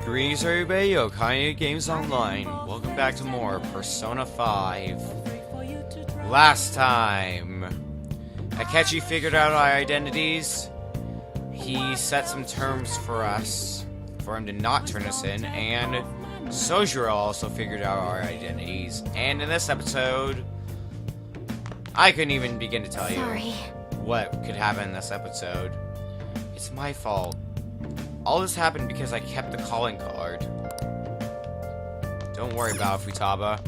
Greetings everybody, Okaya Games Online. Welcome back to more Persona 5. Last time, Akechi figured out our identities. He set some terms for us, for him to not turn us in, and Sojiro also figured out our identities. And in this episode, I couldn't even begin to tell you what could happen in this episode. It's my fault. All this happened because I kept the calling card. Don't worry about it, Futaba.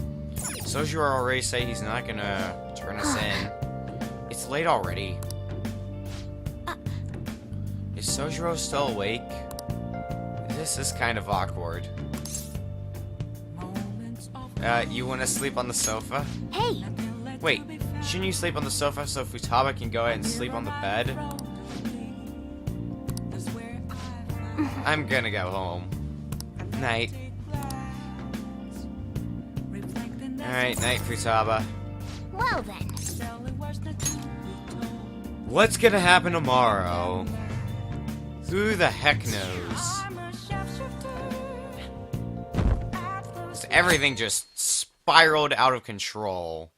Sojiro already said he's not gonna turn us in. It's late already. Is Sojiro still awake? This is kind of awkward. You wanna sleep on the sofa? Hey! Wait, shouldn't you sleep on the sofa so Futaba can go ahead and sleep on the bed? I'm gonna go home. Night. Alright, night, Futaba. Well then. What's gonna happen tomorrow? Who the heck knows? Everything just spiraled out of control.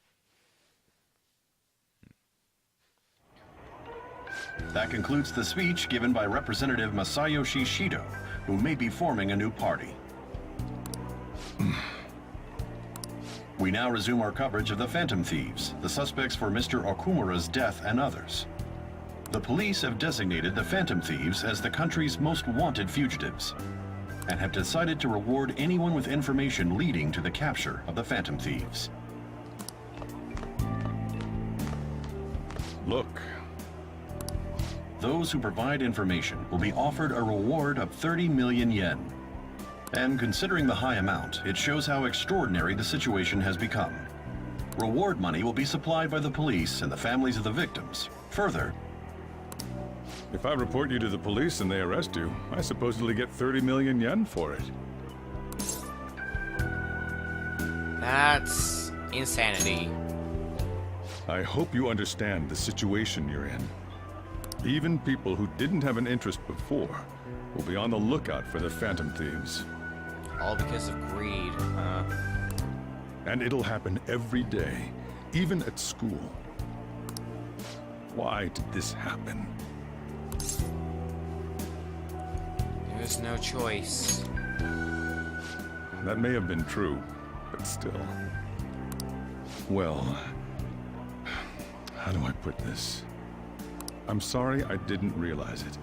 That concludes the speech given by Representative Masayoshi Shido, who may be forming a new party. We now resume our coverage of the Phantom Thieves, the suspects for Mr. Okumura's death and others. The police have designated the Phantom Thieves as the country's most wanted fugitives, and have decided to reward anyone with information leading to the capture of the Phantom Thieves. Look. Those who provide information will be offered a reward of 30 million yen. And considering the high amount, it shows how extraordinary the situation has become. Reward money will be supplied by the police and the families of the victims. Further, If I report you to the police and they arrest you, I supposedly get 30 million yen for it. That's insanity. I hope you understand the situation you're in. Even people who didn't have an interest before will be on the lookout for the Phantom Thieves. All because of greed, huh? And it'll happen every day, even at school. Why did this happen? There's no choice. That may have been true, but still. Well, how do I put this? I'm sorry I didn't realize it.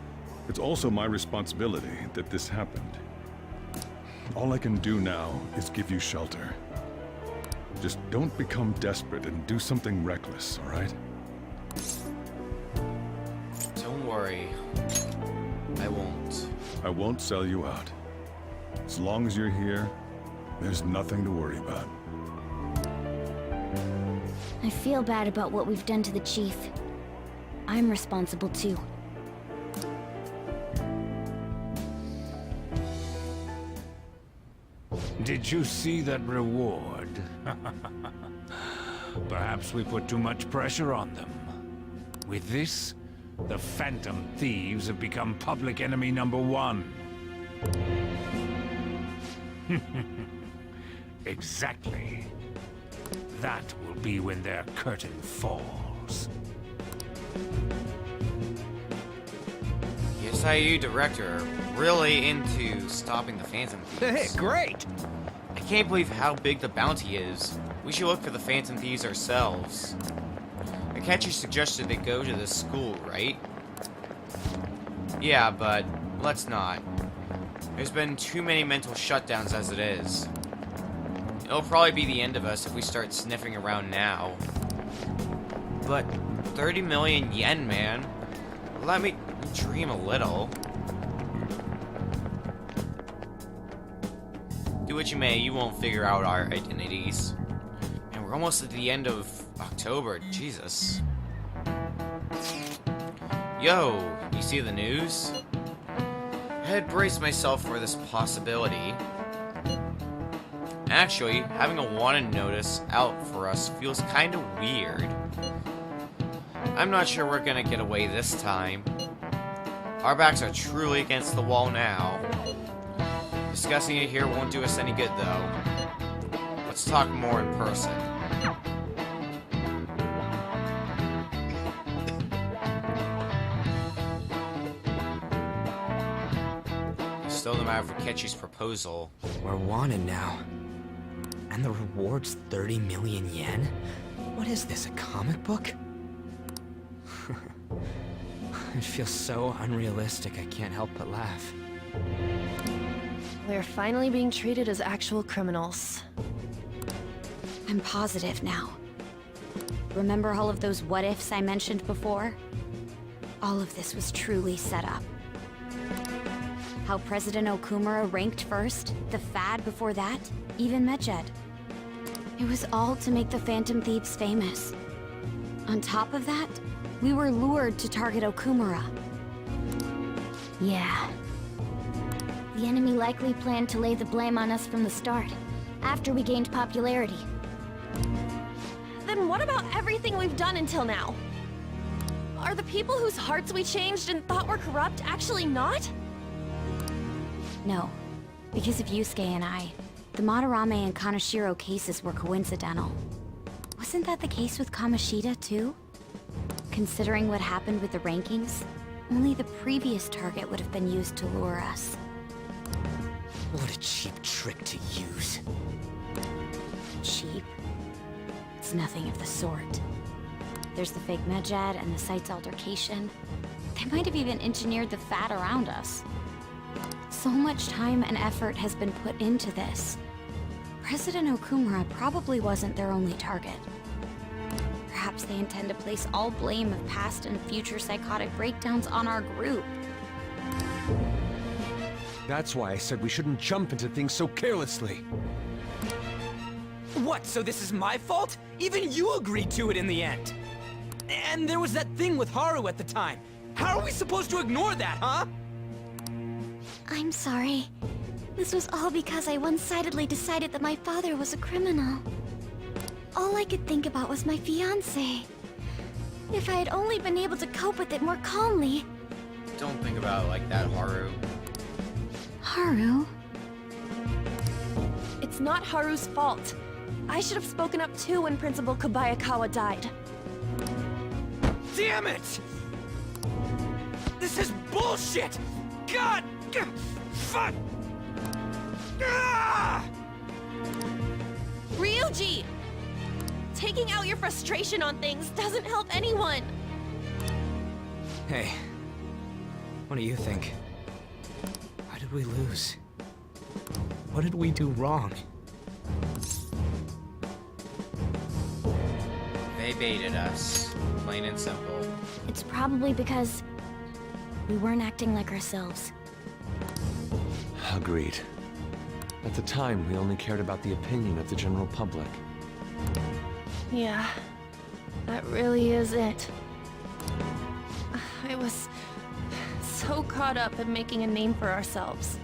It's also my responsibility that this happened. All I can do now is give you shelter. Just don't become desperate and do something reckless, all right? Don't worry. I won't. I won't sell you out. As long as you're here, there's nothing to worry about. I feel bad about what we've done to the chief. I'm responsible too. Did you see that reward? Perhaps we put too much pressure on them. With this, the Phantom Thieves have become public enemy #1. Exactly. That will be when their curtain falls. The SIU director really into stopping the Phantom Thieves. Hey, great! I can't believe how big the bounty is. We should look for the Phantom Thieves ourselves. Akechi suggested they go to this school, right? Yeah, but let's not. There's been too many mental shutdowns as it is. It'll probably be the end of us if we start sniffing around now. But 30 million yen, man. Let me dream a little. Do what you may, you won't figure out our identities. And we're almost at the end of October, Jesus. Yo, you see the news? I had braced myself for this possibility. Actually, having a wanted notice out for us feels kinda weird. I'm not sure we're gonna get away this time. Our backs are truly against the wall now. Discussing it here won't do us any good, though. Let's talk more in person. Still no matter for Ketchy's proposal. We're wanted now. And the reward's 30 million yen? What is this, a comic book? It feels so unrealistic I can't help but laugh. We're finally being treated as actual criminals. I'm positive now. Remember all of those what-ifs I mentioned before? All of this was truly set up. How President Okumura ranked first, the Fad before that, even Medjed. It was all to make the Phantom Thieves famous. On top of that, we were lured to target Okumura. Yeah. The enemy likely planned to lay the blame on us from the start, after we gained popularity. Then what about everything we've done until now? Are the people whose hearts we changed and thought were corrupt actually not? No, because of Yusuke and I, the Madarame and Kaneshiro cases were coincidental. Wasn't that the case with Kamoshida, too? Considering what happened with the rankings, only the previous target would have been used to lure us. What a cheap trick to use. Cheap? It's nothing of the sort. There's the fake Medjed and the site's altercation. They might have even engineered the Fat around us. So much time and effort has been put into this. President Okumura probably wasn't their only target. Perhaps they intend to place all blame of past and future psychotic breakdowns on our group. That's why I said we shouldn't jump into things so carelessly. What, so this is my fault? Even you agreed to it in the end. And there was that thing with Haru at the time. How are we supposed to ignore that, huh? I'm sorry. This was all because I one-sidedly decided that my father was a criminal. All I could think about was my fiancé. If I had only been able to cope with it more calmly. Don't think about it like that, Haru. Haru? It's not Haru's fault. I should have spoken up too when Principal Kobayakawa died. Damn it! This is bullshit! God! Fuck! Ah! Ryuji! Taking out your frustration on things doesn't help anyone! Hey, what do you think? Why did we lose? What did we do wrong? They baited us. Plain and simple. It's probably because we weren't acting like ourselves. Agreed. At the time, we only cared about the opinion of the general public. Yeah, that really is it. I was so caught up in making a name for ourselves.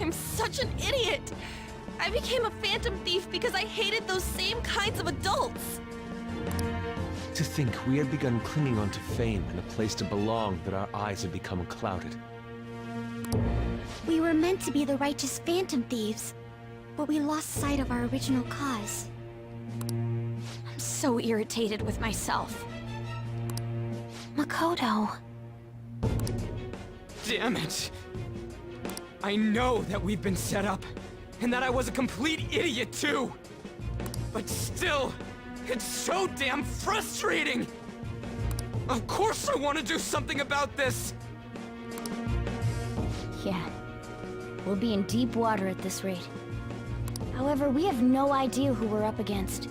I'm such an idiot! I became a phantom thief because I hated those same kinds of adults! To think we had begun clinging onto fame and a place to belong, that our eyes had become clouded. We were meant to be the righteous phantom thieves, but we lost sight of our original cause. I'm so irritated with myself. Makoto. Damn it! I know that we've been set up, and that I was a complete idiot too! But still, it's so damn frustrating! Of course I want to do something about this! Yeah. We'll be in deep water at this rate. However, we have no idea who we're up against,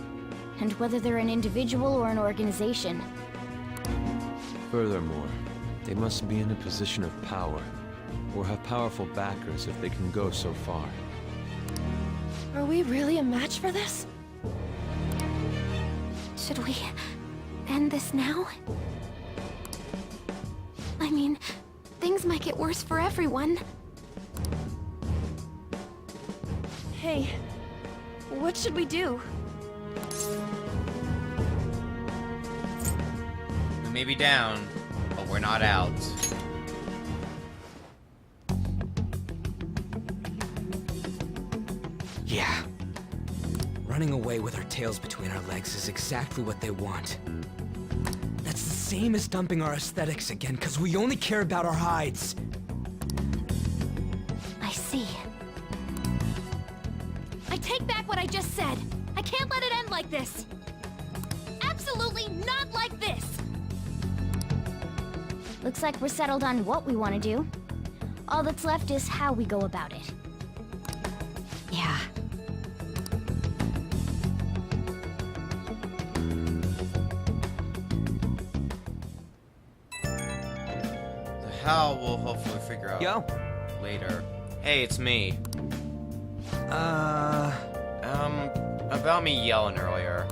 and whether they're an individual or an organization. Furthermore, they must be in a position of power, or have powerful backers if they can go so far. Are we really a match for this? Should we end this now? I mean, things might get worse for everyone. Hey, what should we do? We may be down, but we're not out. Yeah. Running away with our tails between our legs is exactly what they want. That's the same as dumping our aesthetics again, because we only care about our hides. I see. I take back what I just said. I can't let it end like this. Absolutely not like this! Looks like we're settled on what we want to do. All that's left is how we go about it. Yeah. The how we'll hopefully figure out Yo. later. Hey, it's me. About me yelling earlier.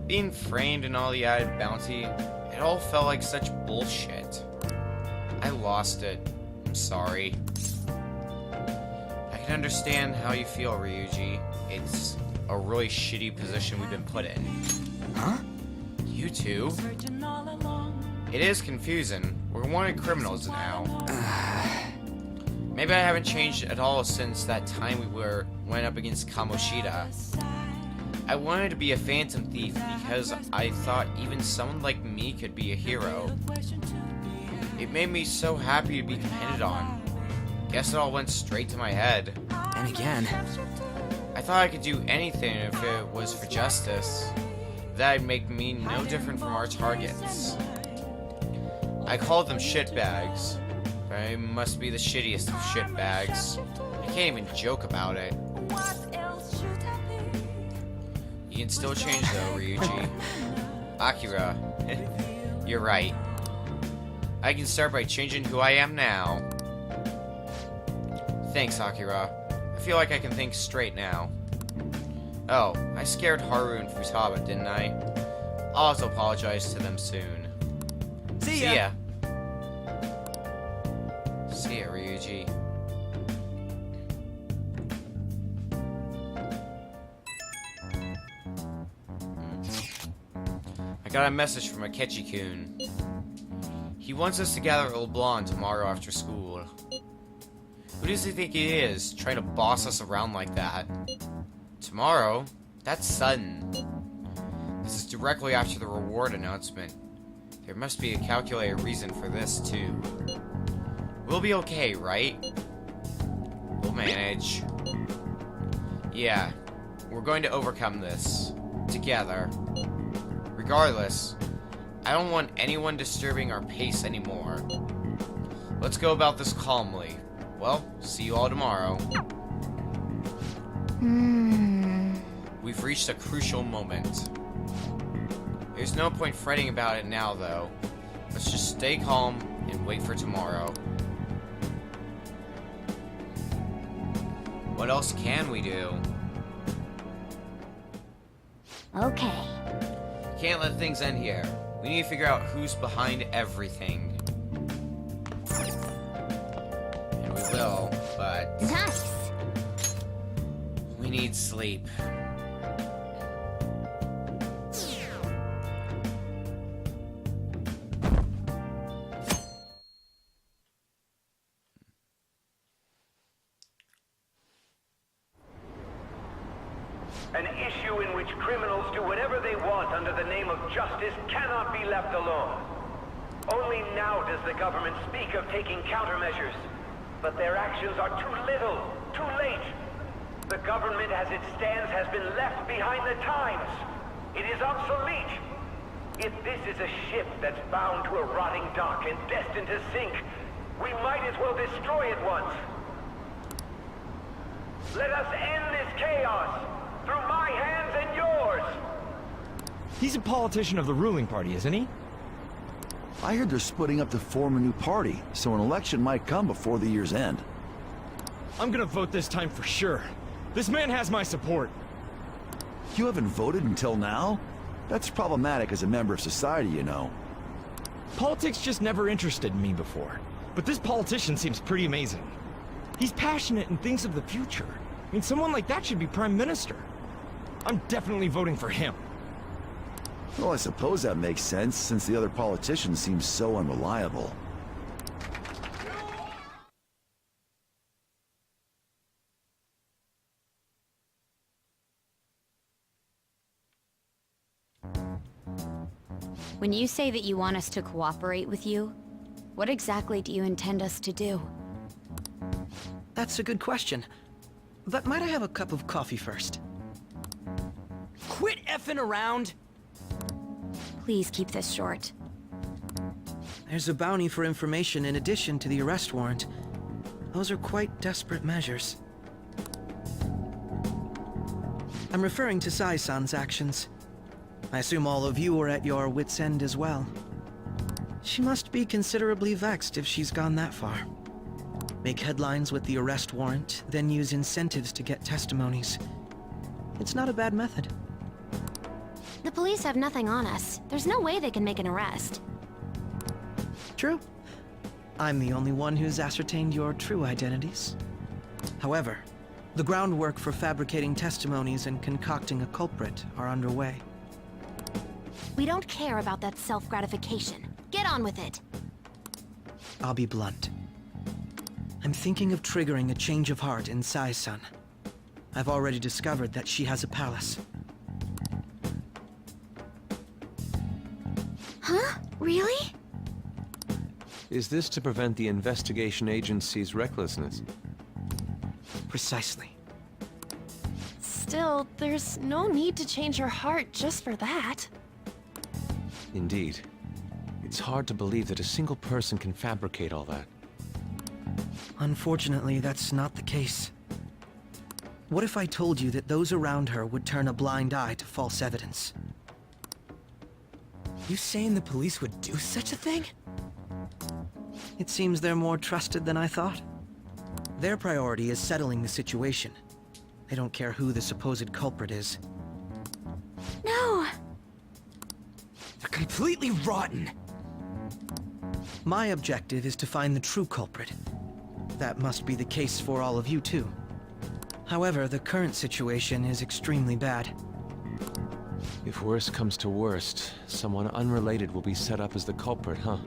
Being framed and all the added bounty, it all felt like such bullshit. I lost it. I'm sorry. I can understand how you feel, Ryuji. It's a really shitty position we've been put in. Huh? You two? It is confusing. We're wanted criminals now. Maybe I haven't changed at all since that time we went up against Kamoshida. I wanted to be a phantom thief because I thought even someone like me could be a hero. It made me so happy to be depended on. Guess it all went straight to my head. And again. I thought I could do anything if it was for justice. That'd make me no different from our targets. I called them shitbags. But I must be the shittiest of shitbags. I can't even joke about it. You can still change though, Ryuji. Akira, you're right. I can start by changing who I am now. Thanks, Akira. I feel like I can think straight now. Oh, I scared Haru and Futaba, didn't I? I'll also apologize to them soon. See ya. See ya, Ryuji. I got a message from Akechi-kun. He wants us to gather at LeBlanc tomorrow after school. Who does he think he is, trying to boss us around like that? Tomorrow? That's sudden. This is directly after the reward announcement. There must be a calculated reason for this, too. We'll be okay, right? We'll manage. Yeah, we're going to overcome this. Together. Regardless, I don't want anyone disturbing our pace anymore. Let's go about this calmly. Well, see you all tomorrow. We've reached a crucial moment. There's no point fretting about it now, though. Let's just stay calm and wait for tomorrow. What else can we do? Okay. Can't let things end here. We need to figure out who's behind everything. And we will, but Nice. we need sleep. An issue in which criminals do whatever they want under the name of justice cannot be left alone. Only now does the government speak of taking countermeasures. But their actions are too little, too late. The government as it stands has been left behind the times. It is obsolete. If this is a ship that's bound to a rotting dock and destined to sink, we might as well destroy it once. Let us end this chaos through my hands and yours. He's a politician of the ruling party, isn't he? I heard they're splitting up to form a new party, so an election might come before the year's end. I'm gonna vote this time for sure. This man has my support. You haven't voted until now? That's problematic as a member of society, you know. Politics just never interested me before. But this politician seems pretty amazing. He's passionate and thinks of the future. I mean, someone like that should be prime minister. I'm definitely voting for him. Well, I suppose that makes sense, since the other politicians seem so unreliable. When you say that you want us to cooperate with you, what exactly do you intend us to do? That's a good question. But might I have a cup of coffee first? Quit effing around! Please keep this short. There's a bounty for information in addition to the arrest warrant. Those are quite desperate measures. I'm referring to Sai-san's actions. I assume all of you are at your wits' end as well. She must be considerably vexed if she's gone that far. Make headlines with the arrest warrant, then use incentives to get testimonies. It's not a bad method. The police have nothing on us. There's no way they can make an arrest. True. I'm the only one who's ascertained your true identities. However, the groundwork for fabricating testimonies and concocting a culprit are underway. We don't care about that self-gratification. Get on with it. I'll be blunt. I'm thinking of triggering a change of heart in Sai-san. I've already discovered that she has a palace. Huh? Really? Is this to prevent the investigation agency's recklessness? Precisely. Still, there's no need to change her heart just for that. Indeed. It's hard to believe that a single person can fabricate all that. Unfortunately, that's not the case. What if I told you that those around her would turn a blind eye to false evidence? You saying the police would do such a thing? It seems they're more trusted than I thought. Their priority is settling the situation. They don't care who the supposed culprit is. No! They're completely rotten! My objective is to find the true culprit. That must be the case for all of you too. However, the current situation is extremely bad. If worst comes to worst, someone unrelated will be set up as the culprit, huh?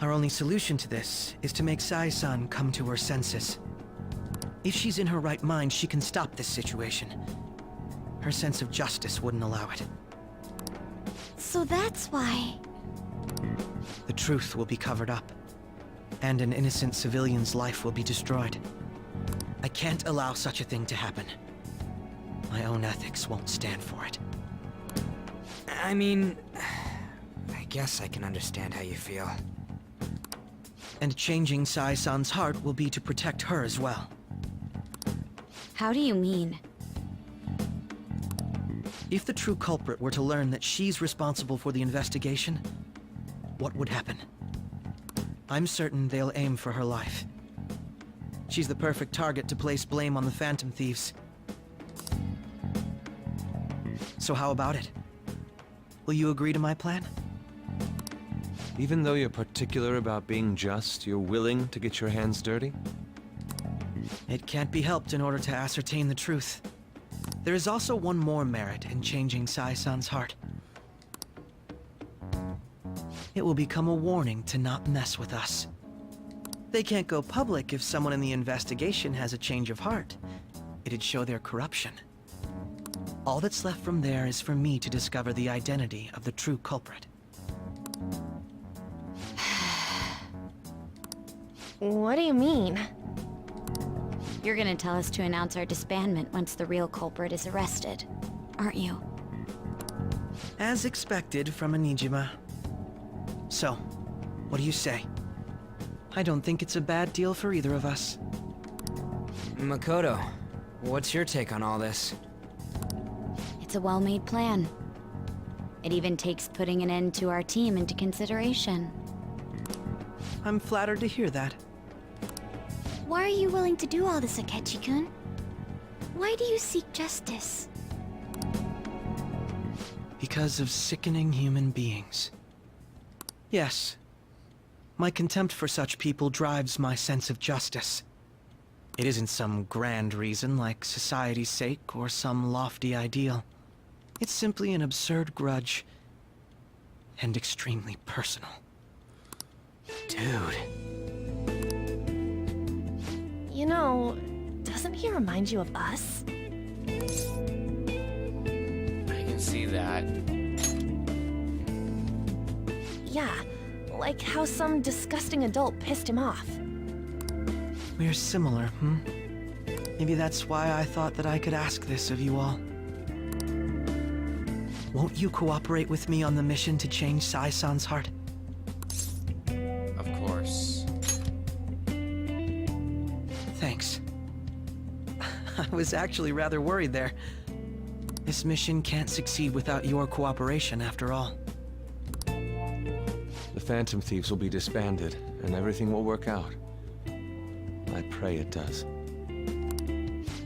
Our only solution to this is to make Sai-san come to her senses. If she's in her right mind, she can stop this situation. Her sense of justice wouldn't allow it. So that's why... The truth will be covered up, and an innocent civilian's life will be destroyed. I can't allow such a thing to happen. My own ethics won't stand for it. I mean... I guess I can understand how you feel. And changing Sai-san's heart will be to protect her as well. How do you mean? If the true culprit were to learn that she's responsible for the investigation, what would happen? I'm certain they'll aim for her life. She's the perfect target to place blame on the Phantom Thieves. So how about it? Will you agree to my plan? Even though you're particular about being just, you're willing to get your hands dirty? It can't be helped in order to ascertain the truth. There is also one more merit in changing Sai-san's heart. It will become a warning to not mess with us. They can't go public if someone in the investigation has a change of heart. It'd show their corruption. All that's left from there is for me to discover the identity of the true culprit. What do you mean? You're gonna tell us to announce our disbandment once the real culprit is arrested, aren't you? As expected from Onijima. So, what do you say? I don't think it's a bad deal for either of us. Makoto, what's your take on all this? It's a well-made plan. It even takes putting an end to our team into consideration. I'm flattered to hear that. Why are you willing to do all this, Akechi-kun? Why do you seek justice? Because of sickening human beings. Yes. My contempt for such people drives my sense of justice. It isn't some grand reason like society's sake or some lofty ideal. It's simply an absurd grudge. And extremely personal. Dude. You know, doesn't he remind you of us? I can see that. Yeah, like how some disgusting adult pissed him off. We're similar, hmm? Maybe that's why I thought that I could ask this of you all. Won't you cooperate with me on the mission to change Sai-san's heart? Of course. Thanks. I was actually rather worried there. This mission can't succeed without your cooperation, after all. The Phantom Thieves will be disbanded, and everything will work out. I pray it does.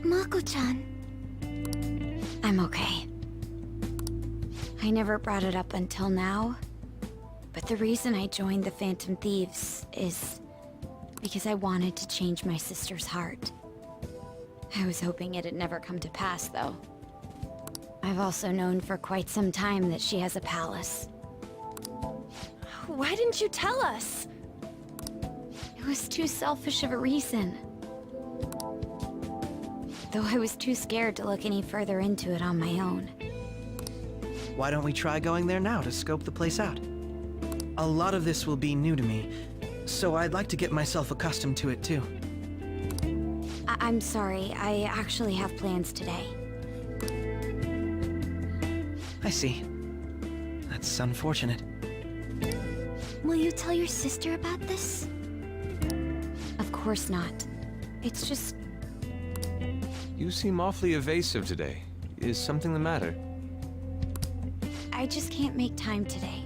Mako-chan. I'm okay. I never brought it up until now, but the reason I joined the Phantom Thieves is because I wanted to change my sister's heart. I was hoping it'd never come to pass, though. I've also known for quite some time that she has a palace. Why didn't you tell us? It was too selfish of a reason. Though I was too scared to look any further into it on my own. Why don't we try going there now to scope the place out? A lot of this will be new to me, so I'd like to get myself accustomed to it too. I'm sorry, I actually have plans today. I see. That's unfortunate. Will you tell your sister about this? Of course not. It's just... You seem awfully evasive today. Is something the matter? I just can't make time today.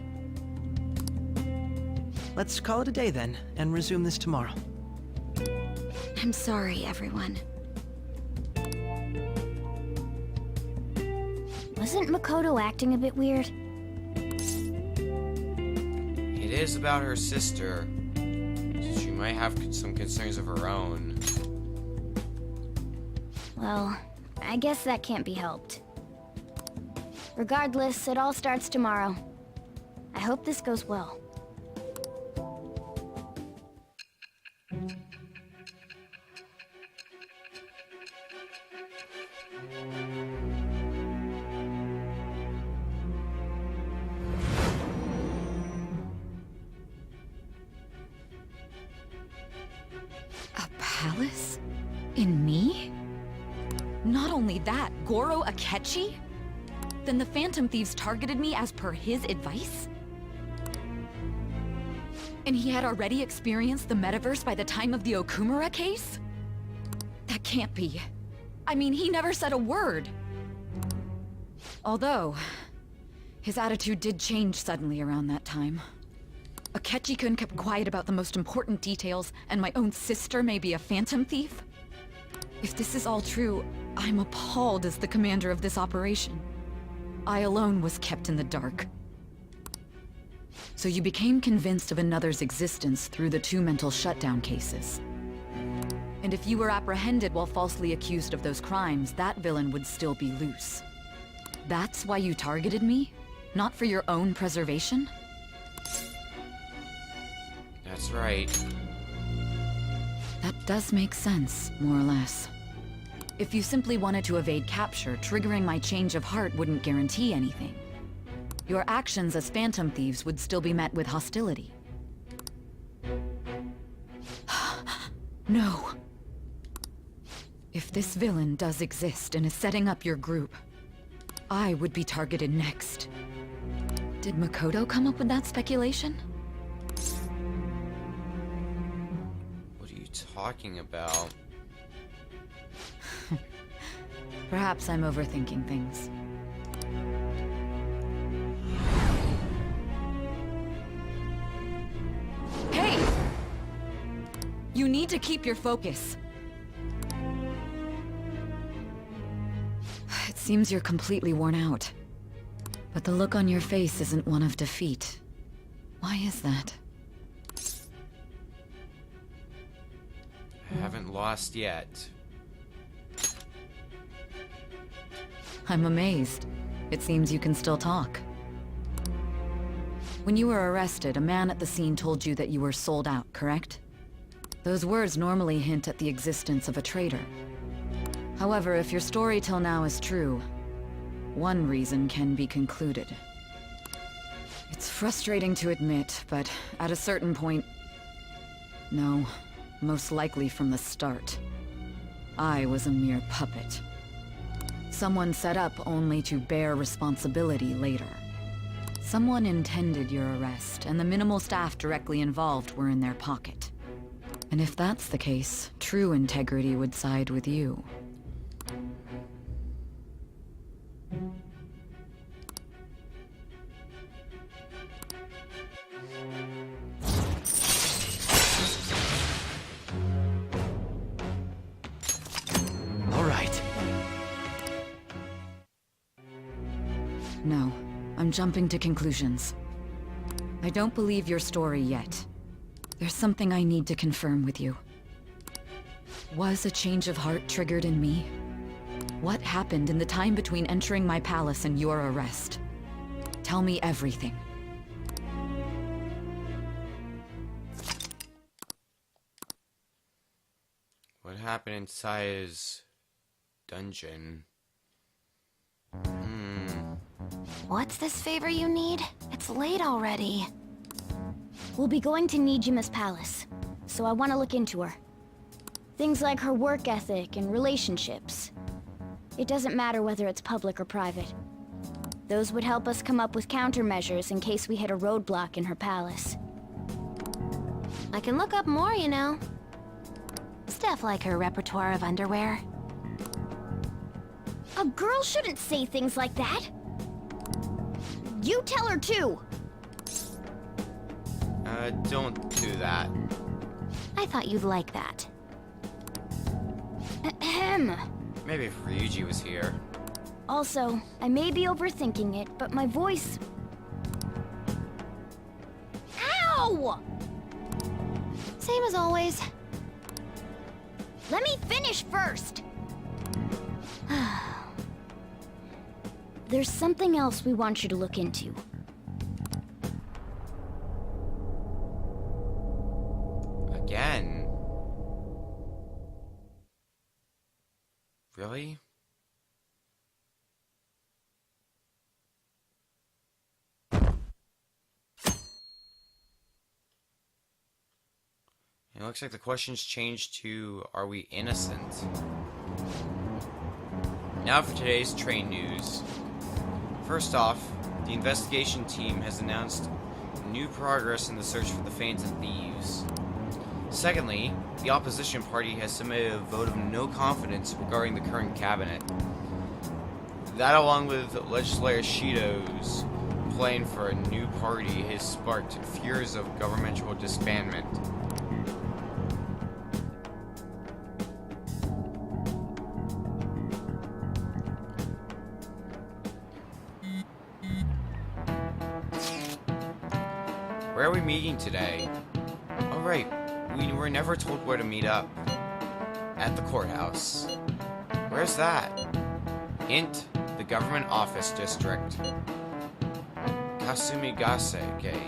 Let's call it a day then, and resume this tomorrow. I'm sorry, everyone. Wasn't Makoto acting a bit weird? It is about her sister. So she might have some concerns of her own. Well, I guess that can't be helped. Regardless, it all starts tomorrow. I hope this goes well. A palace? In me? Not only that, Goro Akechi? Then the Phantom Thieves targeted me as per his advice? And he had already experienced the metaverse by the time of the Okumura case? That can't be. I mean, he never said a word. Although, his attitude did change suddenly around that time. Akechi-kun kept quiet about the most important details, and my own sister may be a Phantom Thief? If this is all true, I'm appalled as the commander of this operation. I alone was kept in the dark. So you became convinced of another's existence through the 2 mental shutdown cases. And if you were apprehended while falsely accused of those crimes, that villain would still be loose. That's why you targeted me? Not for your own preservation? That's right. That does make sense, more or less. If you simply wanted to evade capture, triggering my change of heart wouldn't guarantee anything. Your actions as Phantom Thieves would still be met with hostility. No. If this villain does exist and is setting up your group, I would be targeted next. Did Makoto come up with that speculation? What are you talking about? Perhaps I'm overthinking things. Hey! You need to keep your focus. It seems you're completely worn out. But the look on your face isn't one of defeat. Why is that? I haven't lost yet. I'm amazed. It seems you can still talk. When you were arrested, a man at the scene told you that you were sold out, correct? Those words normally hint at the existence of a traitor. However, if your story till now is true, one reason can be concluded. It's frustrating to admit, but at a certain point... No, most likely from the start. I was a mere puppet. Someone set up only to bear responsibility later. Someone intended your arrest, and the minimal staff directly involved were in their pocket. And if that's the case, true integrity would side with you. All right. No, I'm jumping to conclusions. I don't believe your story yet. There's something I need to confirm with you. Was a change of heart triggered in me? What happened in the time between entering my palace and your arrest? Tell me everything. What happened inside his dungeon? What's this favor you need? It's late already. We'll be going to Nijima's palace, so I want to look into her. Things like her work ethic and relationships. It doesn't matter whether it's public or private. Those would help us come up with countermeasures in case we hit a roadblock in her palace. I can look up more, you know. Stuff like her repertoire of underwear. A girl shouldn't say things like that. You tell her too. Don't do that. I thought you'd like that. Ahem. Maybe if Ryuji was here. Also, I may be overthinking it, but my voice... Ow! Same as always. Let me finish first. There's something else we want you to look into. Again? Really? It looks like the question's changed to, are we innocent? Now for today's train news. First off, the investigation team has announced new progress in the search for the Phantom Thieves. Secondly, the opposition party has submitted a vote of no confidence regarding the current cabinet. That, along with legislator Shido's plan for a new party, has sparked fears of governmental disbandment. Where are we meeting today? Oh right, we were never told where to meet up. At the courthouse. Where's that? Hint, the government office district. Kasumigaseke.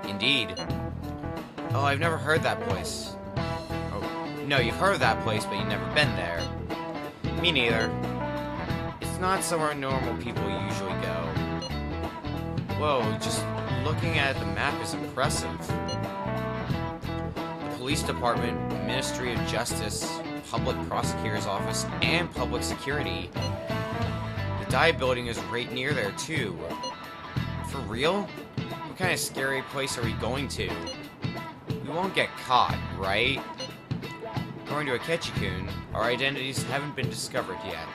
Indeed. Oh, I've never heard that place. Oh, no, you've heard of that place, but you've never been there. Me neither. It's not somewhere normal people usually go. Whoa, just looking at the map is impressive. The police department, Ministry of Justice, Public Prosecutor's Office, and Public Security. The Dai building is right near there, too. For real? What kind of scary place are we going to? We won't get caught, right? According to Akechi-kun, our identities haven't been discovered yet.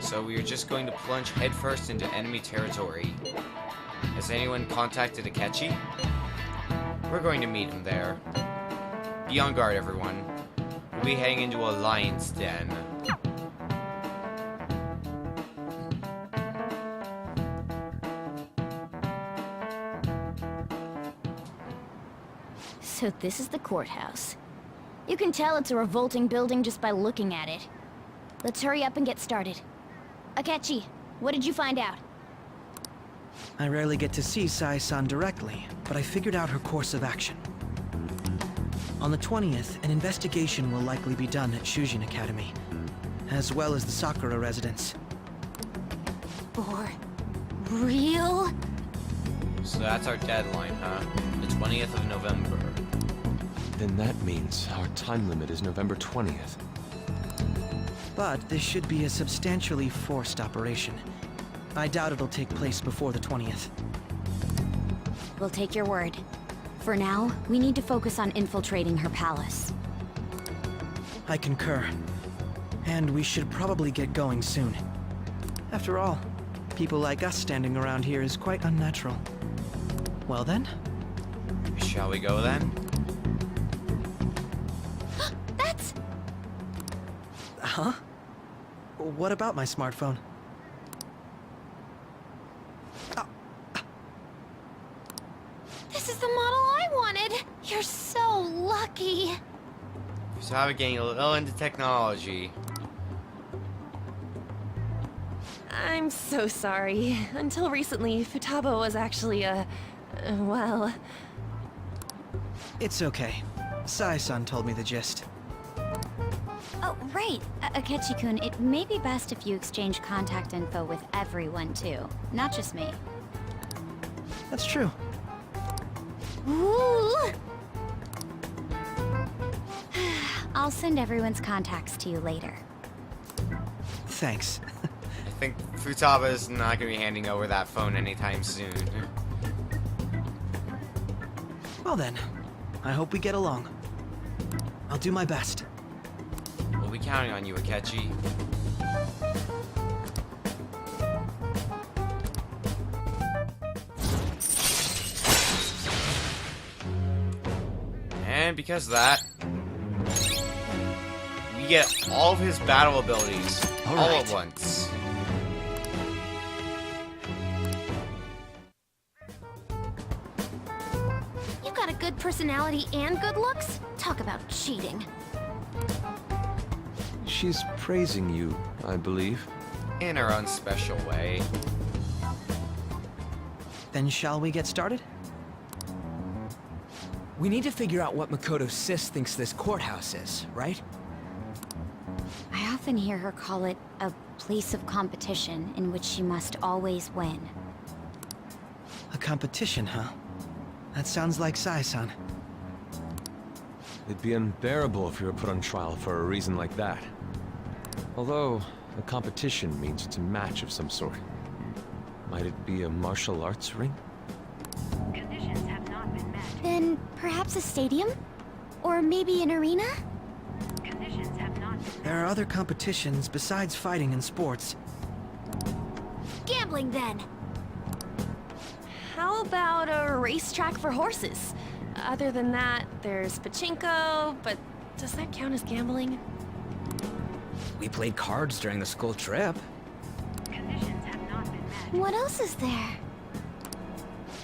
So we are just going to plunge headfirst into enemy territory. Has anyone contacted Akechi? We're going to meet him there. Be on guard, everyone. We'll be heading into a lion's den. So this is the courthouse. You can tell it's a revolting building just by looking at it. Let's hurry up and get started. Akechi, what did you find out? I rarely get to see Sai-san directly, but I figured out her course of action. On the 20th, an investigation will likely be done at Shujin Academy, as well as the Sakura residence. For real? So that's our deadline, huh? The 20th of November. Then that means our time limit is November 20th. But this should be a substantially forced operation. I doubt it'll take place before the 20th. We'll take your word. For now, we need to focus on infiltrating her palace. I concur. And we should probably get going soon. After all, people like us standing around here is quite unnatural. Well then? Shall we go then? That's... Huh? What about my smartphone? This is the model I wanted! You're so lucky! So I'm getting a little into technology. I'm so sorry. Until recently, Futaba was actually well... It's okay. Sai-san told me the gist. Oh, right. Akechi-kun, it may be best if you exchange contact info with everyone, too. Not just me. That's true. Ooh! I'll send everyone's contacts to you later. Thanks. I think Futaba is not going to be handing over that phone anytime soon. Well then, I hope we get along. I'll do my best. We'll be counting on you, Akechi. And because of that, we get all of his battle abilities all at once. You got a good personality and good looks? Talk about cheating. She's praising you, I believe. In her own special way. Then shall we get started? We need to figure out what Makoto Sis thinks this courthouse is, right? I often hear her call it a place of competition in which she must always win. A competition, huh? That sounds like Sai-san. It'd be unbearable if you were put on trial for a reason like that. Although, a competition means it's a match of some sort. Might it be a martial arts ring? Conditions have not been met. Then perhaps a stadium? Or maybe an arena? Conditions have not been met. There are other competitions besides fighting and sports. Gambling then! How about a racetrack for horses? Other than that, there's pachinko, but does that count as gambling? We played cards during the school trip. Conditions have not been met. What else is there?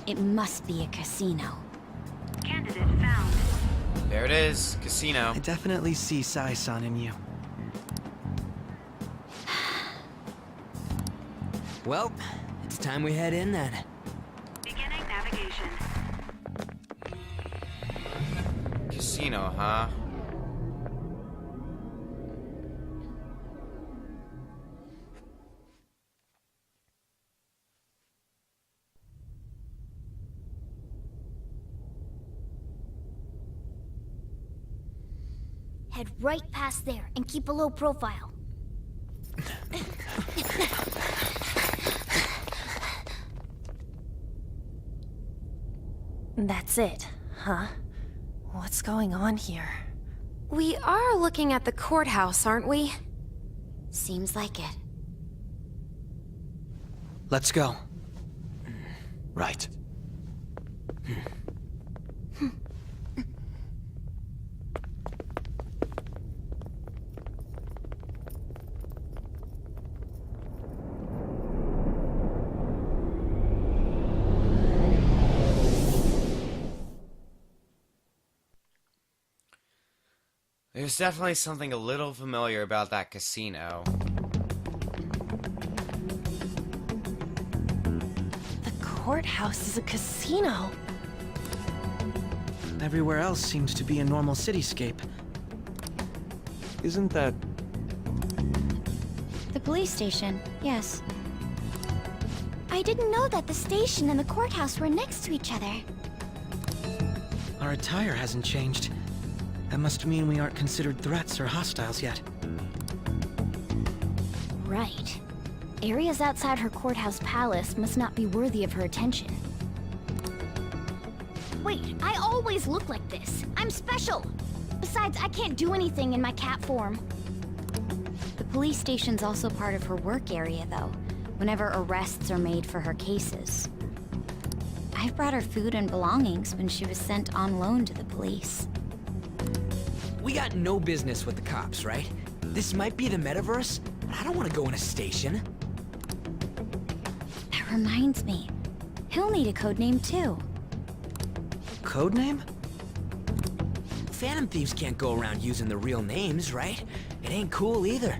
It must be a casino. Candidate found. There it is, casino. I definitely see Sai-san in you. Well, it's time we head in then. Beginning navigation. Casino, huh? Head right past there and keep a low profile. That's it, huh? What's going on here? We are looking at the courthouse, aren't we? Seems like it. Let's go. Right. There's definitely something a little familiar about that casino. The courthouse is a casino. Everywhere else seems to be a normal cityscape. Isn't that... The police station, yes. I didn't know that the station and the courthouse were next to each other. Our attire hasn't changed. That must mean we aren't considered threats or hostiles yet. Right. Areas outside her courthouse palace must not be worthy of her attention. Wait, I always look like this. I'm special! Besides, I can't do anything in my cat form. The police station's also part of her work area, though, whenever arrests are made for her cases. I've brought her food and belongings when she was sent on loan to the police. We got no business with the cops, right? This might be the metaverse, but I don't want to go in a station. That reminds me. He'll need a codename, too. Codename? Phantom thieves can't go around using the real names, right? It ain't cool either.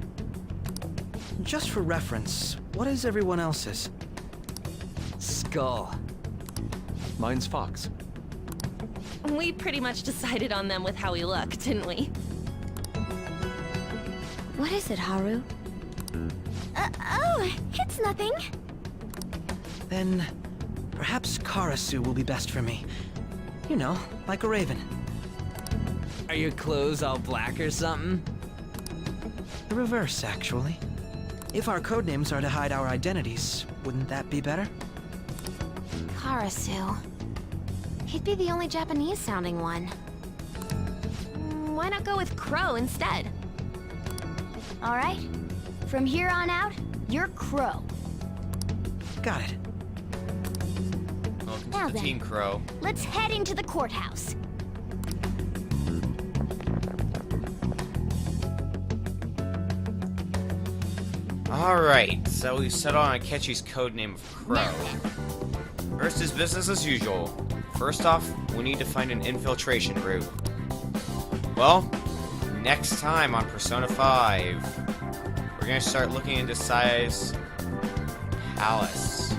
Just for reference, what is everyone else's? Skull. Mine's Fox. We pretty much decided on them with how we look, didn't we? What is it, Haru? Oh, it's nothing. Then, perhaps Karasu will be best for me. You know, like a raven. Are your clothes all black or something? The reverse, actually. If our codenames are to hide our identities, wouldn't that be better? Karasu. He'd be the only Japanese-sounding one. Why not go with Crow instead? All right. From here on out, you're Crow. Got it. Welcome Now to the then. Team Crow. Let's head into the courthouse. Alright, so we settled on Akechi's codename of Crow. First is business as usual. First off, we need to find an infiltration route. Well, next time on Persona 5, we're gonna start looking into Saya's palace.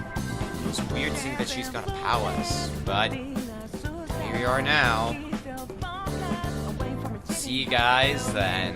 It's weird seeing that she's got a palace, but here we are now. See you guys then.